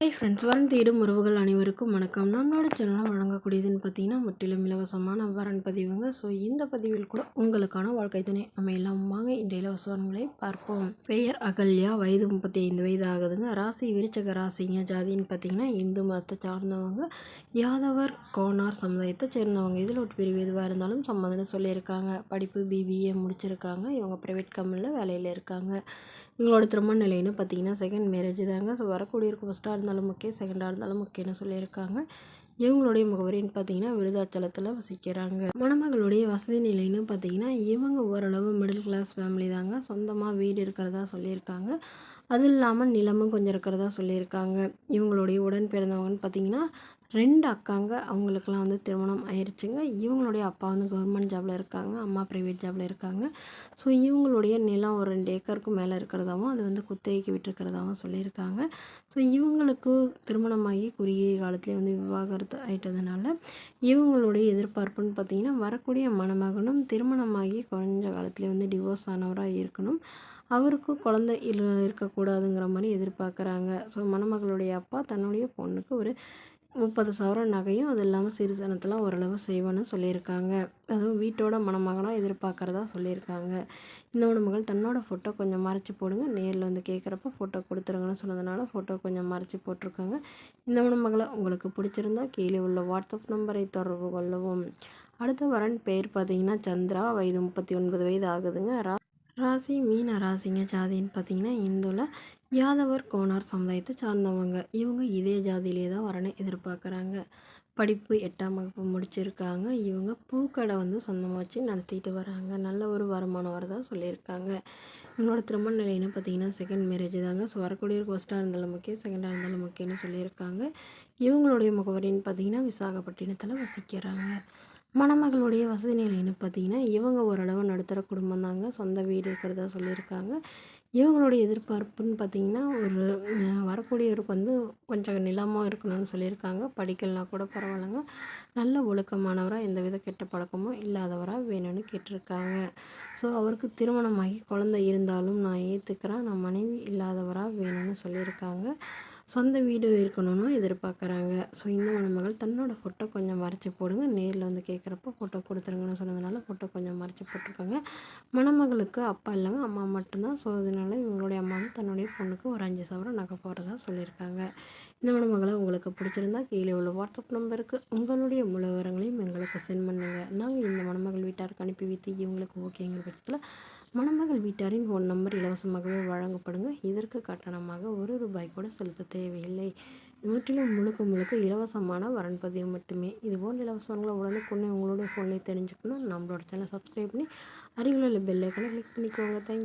Hi friends, வரன் தேடும் உறவுகள் அனைவருக்கும் வணக்கம். நம்மளோட சேனலில் வழங்கக்கூடியதுன்னு பார்த்தீங்கன்னா முற்றிலும் இலவசமான வரன் பதிவுங்க. ஸோ இந்த பதிவில் கூட உங்களுக்கான வாழ்க்கை துணை அமையலாம். வாங்க இன்றைய இலவச வரன்களை பார்ப்போம். பெயர் அகல்யா, வயது 35 வயது ஆகுதுங்க. ராசி விருச்சக ராசிங்க. ஜாதின்னு பார்த்தீங்கன்னா இந்து மதத்தை சார்ந்தவங்க, யாதவர் கோனார் சமுதாயத்தை சேர்ந்தவங்க. இதில் ஒரு பிரிவு எதுவாக இருந்தாலும் சம்மதம்னு சொல்லியிருக்காங்க. படிப்பு பிபிஏ முடிச்சிருக்காங்க. இவங்க ப்ரைவேட் கம்பெனியில் வேலையில் இருக்காங்க. இவங்களோட திருமண நிலைன்னு பார்த்தீங்கன்னா செகண்ட் மேரேஜ் தாங்க. ஸோ வரக்கூடியவருக்கு ஃபஸ்ட்டாக இருந்தாலும் ஓகே, செகண்டாக இருந்தாலும் ஓகேன்னு சொல்லியிருக்காங்க. இவங்களுடைய முகவரின்னு பார்த்தீங்கன்னா விருதாச்சலத்தில் வசிக்கிறாங்க. மணமகளுடைய வசதி நிலைன்னு பார்த்தீங்கன்னா இவங்க ஓரளவு மிடில் கிளாஸ் ஃபேமிலி தாங்க. சொந்தமாக வீடு இருக்கிறதா சொல்லியிருக்காங்க. அது இல்லாமல் நிலமும் கொஞ்சம் இருக்கிறதா சொல்லியிருக்காங்க. இவங்களுடைய உடன் பிறந்தவங்கன்னு பார்த்தீங்கன்னா 2 அக்காங்க. அவங்களுக்கெல்லாம் திருமணம் ஆயிடுச்சுங்க. இவங்களுடைய அப்பா கவர்மெண்ட் ஜாபில் இருக்காங்க, அம்மா ப்ரைவேட் ஜாபில் இருக்காங்க. ஸோ இவங்களுடைய நிலம் ஒரு 2 ஏக்கருக்கு மேலே இருக்கிறதாவும் அது குத்தகைக்கு விட்டுருக்கிறதாவும் சொல்லியிருக்காங்க. ஸோ இவங்களுக்கு திருமணமாகி குறுகிய காலத்துலேயே விவாகரத்து ஆயிட்டதுனால இவங்களுடைய எதிர்பார்ப்புன்னு பார்த்திங்கன்னா வரக்கூடிய மணமகனும் திருமணமாகி கொஞ்ச காலத்துலேயே டிவோர்ஸ் ஆனவராக இருக்கணும். அவருக்கு குழந்தை இருக்கக்கூடாதுங்கிற மாதிரி எதிர்பார்க்குறாங்க. ஸோ மணமகளுடைய அப்பா தன்னுடைய பொண்ணுக்கு ஒரு 30,000 நகையும் அது இல்லாமல் சிறுசனத்தெல்லாம் ஓரளவு செய்வேன்னு சொல்லியிருக்காங்க. அதுவும் வீட்டோட மணமகனாக எதிர்பார்க்குறதா சொல்லியிருக்காங்க. இந்த மணமகள் தன்னோட ஃபோட்டோ கொஞ்சம் மறைச்சி போடுங்க, நேரில் கேட்குறப்ப ஃபோட்டோ கொடுத்துருங்கன்னு சொன்னதுனால ஃபோட்டோ கொஞ்சம் மறைச்சி போட்டிருக்காங்க. இந்த மணமகளை உங்களுக்கு பிடிச்சிருந்தா கீழே உள்ள வாட்ஸ்அப் நம்பரை தொடர்பு கொள்ளவும். அடுத்த வரன் பேர் பார்த்தீங்கன்னா சந்திரா, வயது 39 வயது ஆகுதுங்க. ராசி மீன ராசிங்க. ஜாதின்னு பார்த்தீங்கன்னா இந்துல யாதவர் கோனார் சமுதாயத்தை சார்ந்தவங்க. இவங்க இதே ஜாதியிலே தான் வரனை எதிர்பார்க்குறாங்க. படிப்பு 8ஆம் வகுப்பு முடிச்சிருக்காங்க. இவங்க பூக்கடை சொந்தமாக வச்சு நடத்திட்டு வராங்க. நல்ல ஒரு வருமானம் வரதா சொல்லியிருக்காங்க. இவங்களோட திருமண நிலைன்னு பார்த்தீங்கன்னா செகண்ட் மேரேஜ் தாங்க. ஸோ வரக்கூடியவருக்கு ஃபஸ்ட்டாக இருந்தாலும் ஓகே, செகண்டாக இருந்தாலும் ஓகேன்னு சொல்லியிருக்காங்க. இவங்களுடைய முகவரின்னு பார்த்தீங்கன்னா விசாகப்பட்டினத்தில் வசிக்கிறாங்க. மணமகளுடைய வசதி நிலைன்னு பார்த்தீங்கன்னா இவங்க ஓரளவு நடுத்தர குடும்பம் தாங்க. சொந்த வீடு இருக்கிறதா சொல்லியிருக்காங்க. இவங்களுடைய எதிர்பார்ப்புன்னு பார்த்தீங்கன்னா ஒரு வரக்கூடியவருக்கு கொஞ்சம் நிலமாக இருக்கணும்னு சொல்லியிருக்காங்க. படிக்கலைனா கூட பரவாயில்லைங்க, நல்ல ஒழுக்கமானவராக எந்தவித கெட்ட பழக்கமும் இல்லாதவராக வேணும்னு கேட்டிருக்காங்க. ஸோ அவருக்கு திருமணமாகி குழந்தை இருந்தாலும் நான் ஏற்றுக்கிறேன், நான் மனைவி இல்லாதவராக வேணும்னு சொல்லியிருக்காங்க. சொந்த வீடு இருக்கணும்னு எதிர்பார்க்குறாங்க. ஸோ இந்த மணமகள் தன்னோட ஃபோட்டோ கொஞ்சம் மறைச்சி போடுங்க, நேரில் கேட்குறப்போ ஃபோட்டோ கொடுத்துருங்கன்னு சொன்னதுனால ஃபோட்டோ கொஞ்சம் மறைச்சி போட்டிருக்காங்க. மணமகளுக்கு அப்பா இல்லைங்க, அம்மா மட்டும்தான். ஸோ அதனால இவங்களுடைய அம்மாவும் தன்னுடைய பொண்ணுக்கு ஒரு 5,000 நகை போடுறதா சொல்லியிருக்காங்க. இந்த மணமகளை உங்களுக்கு பிடிச்சிருந்தா கீழே உள்ள வாட்ஸ்அப் நம்பருக்கு உங்களுடைய முழு விவரங்களையும் எங்களுக்கு சென்ட் பண்ணுங்கள். நாங்கள் இந்த மணமகள் வீட்டாருக்கு அனுப்பி வைத்து இவங்களுக்கு ஓகேங்கிற பட்சத்தில் மணமகள் வீட்டாரின் ஃபோன் நம்பர் இலவசமாகவே வழங்கப்படுங்க. இதற்கு கட்டணமாக ₹1 கூட செலுத்த தேவையில்லை. முற்றிலும் முழுக்க இலவசமான வரன் பதிவு மட்டுமே. இதுபோன்ற இலவசங்களை உடனுக்குடனே உங்களுடைய ஃபோன்லேயே தெரிஞ்சுக்கணும். நம்மளோட சேனலை சப்ஸ்கிரைப் பண்ணி அருகில் உள்ள பெல் ஐக்கானை கிளிக் பண்ணிக்கோங்க. தேங்க்யூ.